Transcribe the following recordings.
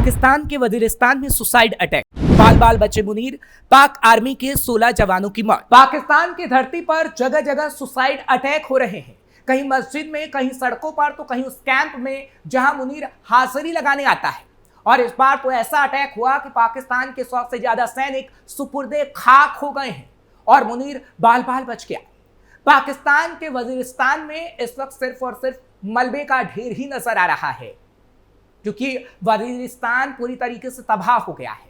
पाकिस्तान के वजीरिस्तान में suicide attack, बाल बाल बचे मुनीर, पाक आर्मी के 16 जवानों की मौत। पाकिस्तान की धरती पर जगह जगह सुसाइड अटैक हो रहे हैं, कहीं मस्जिद में, कहीं सड़कों पर, तो कहीं उस कैंप में जहां मुनीर हाजिरी लगाने आता है। और इस बार तो ऐसा अटैक हुआ कि पाकिस्तान के 100 से ज्यादा सैनिक सुपुर्दे खाक हो गए हैं और मुनीर बाल बाल बच गया। पाकिस्तान के वजीरिस्तान में इस वक्त सिर्फ और सिर्फ मलबे का ढेर ही नजर आ रहा है, क्योंकि वजीरिस्तान पूरी तरीके से तबाह हो गया है,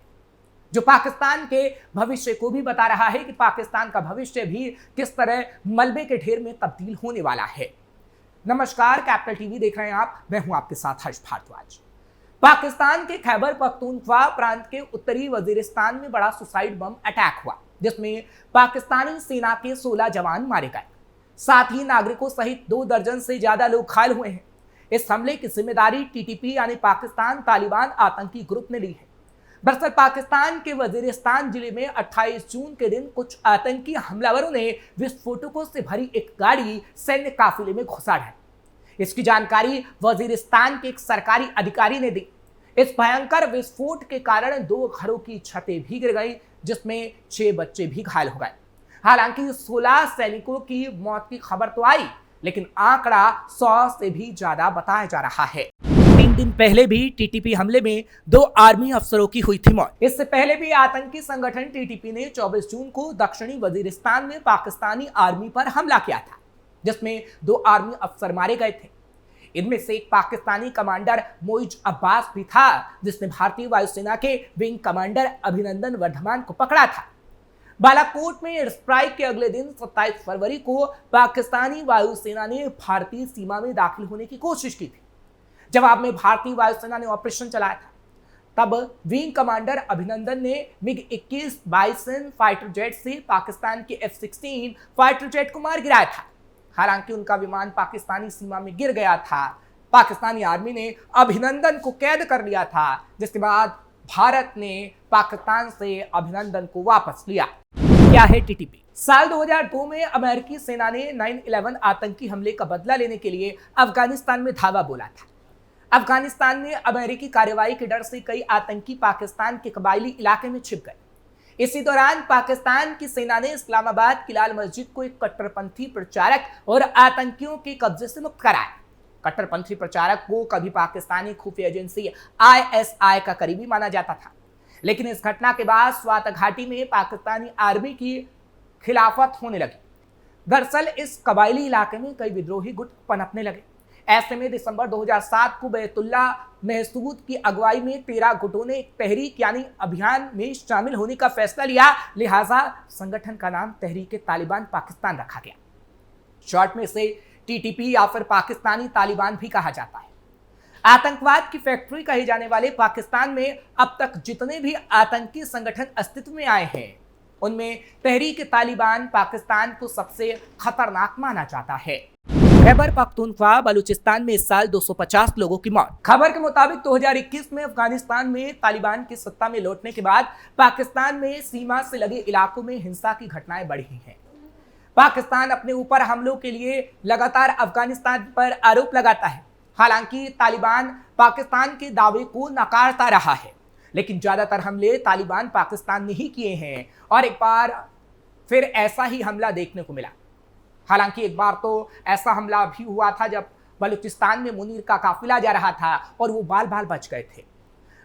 जो पाकिस्तान के भविष्य को भी बता रहा है कि पाकिस्तान का भविष्य भी किस तरह मलबे के ढेर में तब्दील होने वाला है। नमस्कार, कैपिटल टीवी देख रहे हैं आप, मैं हूं आपके साथ हर्ष भारद्वाज। पाकिस्तान के खैबर पख्तूनख्वा प्रांत के उत्तरी वजीरिस्तान में बड़ा सुसाइड बम अटैक हुआ, जिसमें पाकिस्तानी सेना के 16 जवान मारे गए, साथ ही नागरिकों सहित 2 दर्जन से ज्यादा लोग घायल हुए हैं। इस हमले की जिम्मेदारी टीटीपी यानी पाकिस्तान तालिबान आतंकी ग्रुप ने ली है। दरअसल पाकिस्तान के वजीरिस्तान जिले में 28 जून के दिन कुछ आतंकी हमलावरों ने विस्फोटकों से भरी एक गाड़ी सैन्य काफिले में घुसा डाली। इसकी जानकारी वजीरिस्तान के एक सरकारी अधिकारी ने दी। इस भयंकर विस्फोट के कारण 2 घरों की छतें भी गिर गई, जिसमें 6 बच्चे भी घायल हो गए। हालांकि 16 सैनिकों की मौत की खबर तो आई, लेकिन आंकड़ा 100 से भी ज्यादा बताया जा रहा है। 3 दिन पहले भी टीटीपी हमले में 2 आर्मी अफसरों की हुई थी मौत। इससे पहले भी आतंकी संगठन टीटीपी ने 24 जून को दक्षिणी वजीरिस्तान में पाकिस्तानी आर्मी पर हमला किया था, जिसमें 2 आर्मी अफसर मारे गए थे। इनमें से एक पाकिस्तानी कमांडर मोइज अब्बास भी था, जिसने भारतीय वायुसेना के विंग कमांडर अभिनंदन वर्धमान को पकड़ा था। बालाकोट में एयर स्ट्राइक के अगले दिन 27 फरवरी को पाकिस्तानी वायुसेना ने भारतीय सीमा में दाखिल होने की कोशिश की थी। जवाब में भारतीय वायुसेना ने ऑपरेशन चलाया था। तब विंग कमांडर अभिनंदन ने मिग-21 बाइसन फाइटर जेट से पाकिस्तान के F-16 फाइटर जेट को मार गिराया था। हालांकि उनका विमान पाकिस्तानी सीमा में गिर गया था। पाकिस्तानी आर्मी ने अभिनंदन को कैद कर लिया था, जिसके बाद भारत ने पाकिस्तान से अभिनंदन को वापस लिया। क्या है टीटीपी? साल 2002 में अमेरिकी सेना ने 9/11 आतंकी हमले का बदला लेने के लिए अफगानिस्तान में धावा बोला था। अफगानिस्तान में अमेरिकी कार्रवाई के डर से कई आतंकी पाकिस्तान के कबायली इलाके में छिप गए। इसी दौरान पाकिस्तान की सेना ने इस्लामाबाद की लाल मस्जिद को एक कट्टरपंथी प्रचारक और आतंकियों के कब्जे से मुक्त कराया। कट्टरपंथी प्रचारक को कभी पाकिस्तानी खुफिया एजेंसी ISI का करीबी माना जाता था, लेकिन इस घटना के बाद स्वात घाटी में पाकिस्तानी आर्मी की खिलाफत होने लगी। दरअसल इस कबायली इलाके में कई विद्रोही गुट पनपने लगे। ऐसे में दिसंबर 2007 को बैतुल्ला महसूद की अगुवाई में 13 गुटों ने एक तहरीक यानी अभियान में शामिल होने का फैसला लिया। लिहाजा संगठन का नाम तहरीक तालिबान पाकिस्तान रखा गया। शॉर्ट में इसे टीटीपी या फिर पाकिस्तानी तालिबान भी कहा जाता है। आतंकवाद की फैक्ट्री कहे जाने वाले पाकिस्तान में अब तक जितने भी आतंकी संगठन अस्तित्व में आए हैं, उनमें तहरीक तालिबान पाकिस्तान को सबसे खतरनाक माना जाता है। खैबर पख्तूनख्वा बलूचिस्तान में इस साल 250 लोगों की मौत। खबर के मुताबिक 2021 में अफगानिस्तान में तालिबान की सत्ता में लौटने के बाद पाकिस्तान में सीमा से लगे इलाकों में हिंसा की घटनाएं बढ़ी हैं। पाकिस्तान अपने ऊपर हमलों के लिए लगातार अफगानिस्तान पर आरोप लगाता है। हालांकि तालिबान पाकिस्तान के दावे को नकारता रहा है, लेकिन ज्यादातर हमले तालिबान पाकिस्तान ने ही किए हैं और एक बार फिर ऐसा ही हमला देखने को मिला। हालांकि एक बार तो ऐसा हमला भी हुआ था जब बलूचिस्तान में मुनीर का काफिला जा रहा था और वो बाल बाल बच गए थे।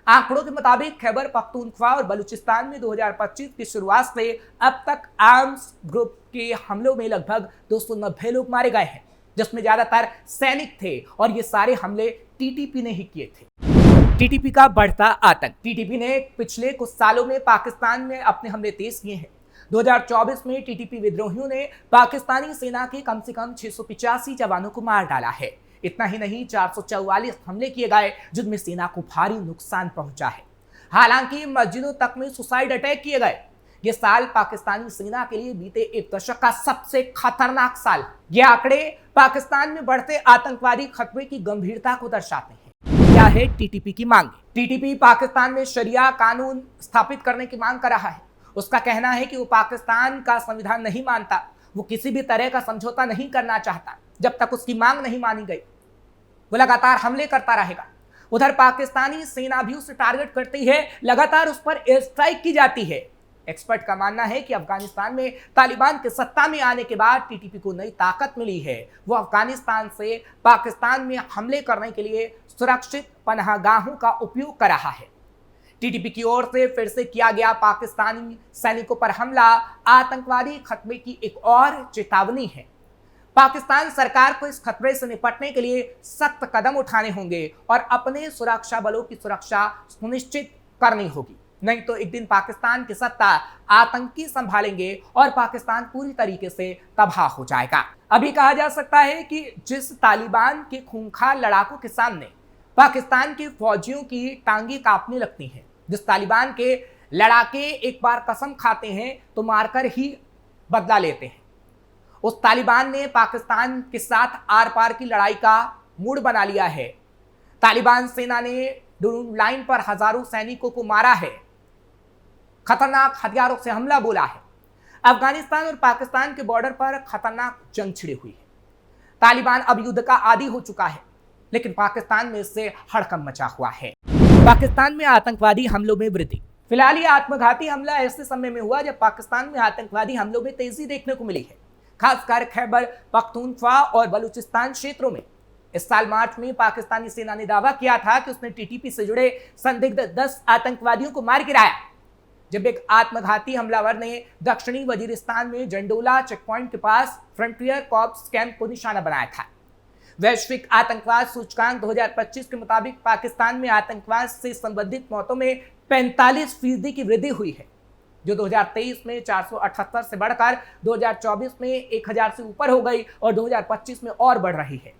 आंकड़ों के मुताबिक खैबर पख्तूनख्वा और बलूचिस्तान में 2025 की शुरुआत से अब तक आर्म्स ग्रुप के हमलों में लगभग 290 लोग मारे गए हैं, जिसमें ज्यादातर सैनिक थे और ये सारे हमले टीटीपी ने ही किए थे। टीटीपी का बढ़ता आतंक। टीटीपी ने पिछले कुछ सालों में पाकिस्तान में अपने हमले तेज किए हैं। 2024 में टीटीपी विद्रोहियों ने पाकिस्तानी सेना के कम से कम 685 जवानों को मार डाला है। इतना ही नहीं, 444 हमले किए गए, जिनमें सेना को भारी नुकसान पहुंचा है। हालांकि मस्जिदों तक में सुसाइड अटैक किए गए। ये साल पाकिस्तानी सेना के लिए बीते एक दशक का सबसे खतरनाक साल। ये आंकड़े पाकिस्तान में बढ़ते आतंकवादी खतरे की गंभीरता को दर्शाते हैं। क्या है टीटीपी की मांग? टीटीपी पाकिस्तान में शरिया कानून स्थापित करने की मांग कर रहा है। उसका कहना है कि वो पाकिस्तान का संविधान नहीं मानता, वो किसी भी तरह का समझौता नहीं करना चाहता। जब तक उसकी मांग नहीं मानी गई, वो लगातार हमले करता रहेगा। उधर पाकिस्तानी सेना भी उसे टारगेट करती है, लगातार उस पर एयर स्ट्राइक की जाती है। एक्सपर्ट का मानना है कि अफगानिस्तान में तालिबान के सत्ता में आने के बाद टीटीपी को नई ताकत मिली है। वो अफगानिस्तान से पाकिस्तान में हमले करने के लिए सुरक्षित पनाहगाहों का उपयोग कर रहा है। टीटीपी की ओर से फिर से किया गया पाकिस्तानी सैनिकों पर हमला आतंकवादी खतरे की एक और चेतावनी है। पाकिस्तान सरकार को इस खतरे से निपटने के लिए सख्त कदम उठाने होंगे और अपने सुरक्षा बलों की सुरक्षा सुनिश्चित करनी होगी, नहीं तो एक दिन पाकिस्तान की सत्ता आतंकी संभालेंगे और पाकिस्तान पूरी तरीके से तबाह हो जाएगा। अभी कहा जा सकता है कि जिस तालिबान के खूंखार लड़ाकों के सामने पाकिस्तान के फौजियों की टांगे कांपने लगती हैं, जिस तालिबान के लड़ाके एक बार कसम खाते हैं तो मारकर ही बदला लेते हैं, उस तालिबान ने पाकिस्तान के साथ आर पार की लड़ाई का मूड बना लिया है। तालिबान सेना ने ड्रोन लाइन पर हजारों सैनिकों को मारा है, खतरनाक हथियारों से हमला बोला है। अफगानिस्तान और पाकिस्तान के बॉर्डर पर खतरनाक जंग छिड़ी हुई है। तालिबान अब युद्ध का आदी हो चुका है, लेकिन पाकिस्तान में इससे हड़कंप मचा हुआ है। पाकिस्तान में आतंकवादी हमलों में वृद्धि। फिलहाल ये आत्मघाती हमला ऐसे समय में हुआ जब पाकिस्तान में आतंकवादी हमलों में तेजी देखने को मिली है, खासकर खैबर पख्तूनख्वा और बलूचिस्तान क्षेत्रों में। इस साल मार्च में पाकिस्तानी सेना ने दावा किया था कि उसने टीटीपी से जुड़े संदिग्ध 10 आतंकवादियों को मार गिराया, जब एक आत्मघाती हमलावर ने दक्षिणी वजीरिस्तान में जंडोला चेक पॉइंट के पास फ्रंटियर कॉर्प्स कैंप को निशाना बनाया था। वैश्विक आतंकवाद सूचकांक 2025 के मुताबिक पाकिस्तान में आतंकवाद से संबंधित मौतों में 45% की वृद्धि हुई है, जो 2023 में 478 से बढ़कर 2024 में 1000 से ऊपर हो गई और 2025 में और बढ़ रही है,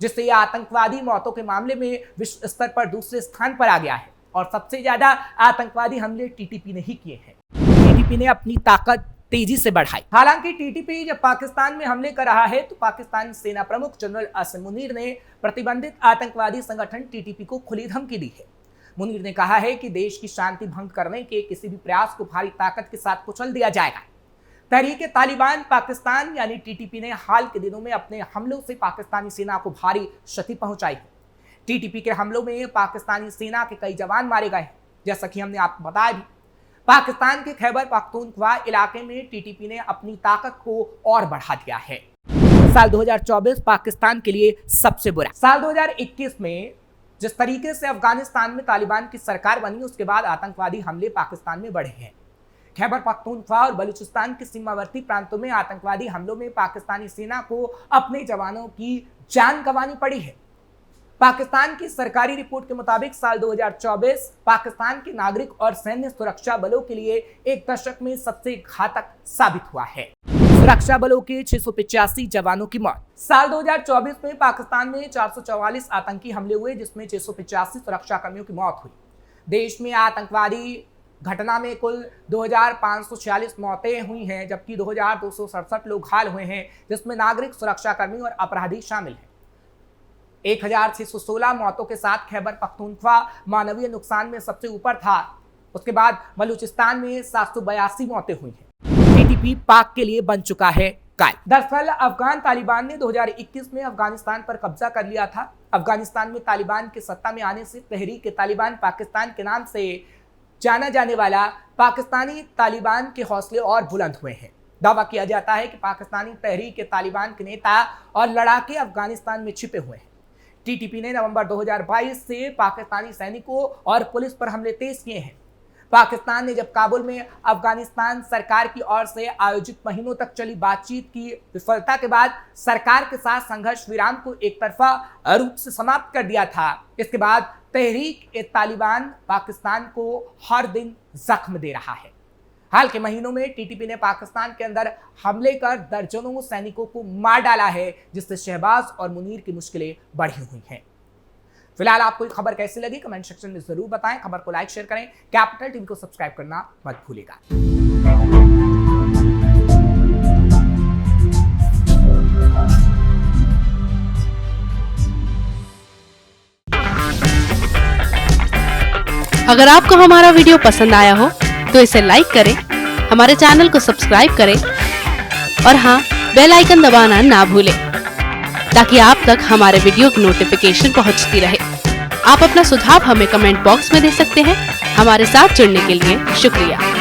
जिससे यह आतंकवादी मौतों के मामले में विश्व स्तर पर दूसरे स्थान पर आ गया है। और सबसे ज्यादा आतंकवादी हमले टीटीपी ने ही किए हैं। टीटीपी ने अपनी ताकत तेजी से बढ़ाई। हालांकि टीटीपी जब पाकिस्तान में हमले कर रहा है तो पाकिस्तान सेना प्रमुख जनरल आसिम मुनीर ने प्रतिबंधित आतंकवादी संगठन टीटीपी को खुली धमकी दी है। मुनीर ने कहा है कि देश की शांति भंग करने के किसी भी प्रयास को भारी ताकत के साथ कुचल दिया जाएगा। तहरीके तालिबान पाकिस्तान यानी टीटीपी ने हाल के दिनों में अपने हमलों से पाकिस्तानी सेना को भारी क्षति पहुंचाई है। टीटीपी के हमलों में पाकिस्तानी सेना के कई जवान मारे गए हैं, जैसा कि हमने आपको बताया भी। पाकिस्तान के खैबर पख्तूनख्वा इलाके में टीटीपी ने अपनी ताकत को और बढ़ा दिया है। साल 2024 पाकिस्तान के लिए सबसे बुरा। साल 2021 में जिस तरीके से अफगानिस्तान में तालिबान की सरकार बनी, उसके बाद आतंकवादी हमले पाकिस्तान में बढ़े हैं। खैबर पख्तूनख्वा और बलूचिस्तान के सीमावर्ती प्रांतों में आतंकवादी हमलों में पाकिस्तानी सेना को अपने जवानों की जान गंवानी पड़ी है। पाकिस्तान की सरकारी रिपोर्ट के मुताबिक साल 2024 पाकिस्तान के नागरिक और सैन्य सुरक्षा बलों के लिए एक दशक में सबसे घातक साबित हुआ है। सुरक्षा बलों के 685 जवानों की मौत। साल 2024 में पाकिस्तान में 444 आतंकी हमले हुए, जिसमें 685 सुरक्षा कर्मियों की मौत हुई। देश में आतंकवादी घटना में कुल 2546 मौतें हुई हैं, जबकि 2267 लोग घायल हुए हैं, जिसमें नागरिक सुरक्षा कर्मी और अपराधी शामिल हैं। 1616 मौतों के साथ खैबर पख्तूनख्वा मानवीय नुकसान में सबसे ऊपर था। उसके बाद बलूचिस्तान में 782 मौतें हुई हैं। टीटीपी पाक के लिए बन चुका है कायल। दरअसल अफगान तालिबान ने 2021 में अफगानिस्तान पर कब्जा कर लिया था। अफगानिस्तान में तालिबान के सत्ता में आने से तहरीक तालिबान पाकिस्तान के नाम से जाना जाने वाला पाकिस्तानी तालिबान के हौसले और बुलंद हुए हैं। दावा किया जाता है कि पाकिस्तानी तहरीक तालिबान के नेता और लड़ाके अफगानिस्तान में छिपे हुए हैं। टीटीपी ने नवंबर 2022 से पाकिस्तानी सैनिकों और पुलिस पर हमले तेज किए हैं। पाकिस्तान ने जब काबुल में अफगानिस्तान सरकार की ओर से आयोजित महीनों तक चली बातचीत की विफलता के बाद सरकार के साथ संघर्ष विराम को एक तरफा रूप से समाप्त कर दिया था, इसके बाद तहरीक तालिबान पाकिस्तान को हर दिन जख्म दे रहा है। हाल के महीनों में टीटीपी ने पाकिस्तान के अंदर हमले कर दर्जनों सैनिकों को मार डाला है, जिससे शहबाज और मुनीर की मुश्किलें बढ़ी हुई हैं। फिलहाल आपको ये खबर कैसी लगी कमेंट सेक्शन में जरूर बताएं। खबर को लाइक शेयर करें, कैपिटल टीवी को सब्सक्राइब करना मत भूलिएगा। अगर आपको हमारा वीडियो पसंद आया हो तो इसे लाइक करें, हमारे चैनल को सब्सक्राइब करें और हाँ, बेल आइकन दबाना ना भूलें ताकि आप तक हमारे वीडियो की नोटिफिकेशन पहुंचती रहे। आप अपना सुझाव हमें कमेंट बॉक्स में दे सकते हैं। हमारे साथ जुड़ने के लिए शुक्रिया।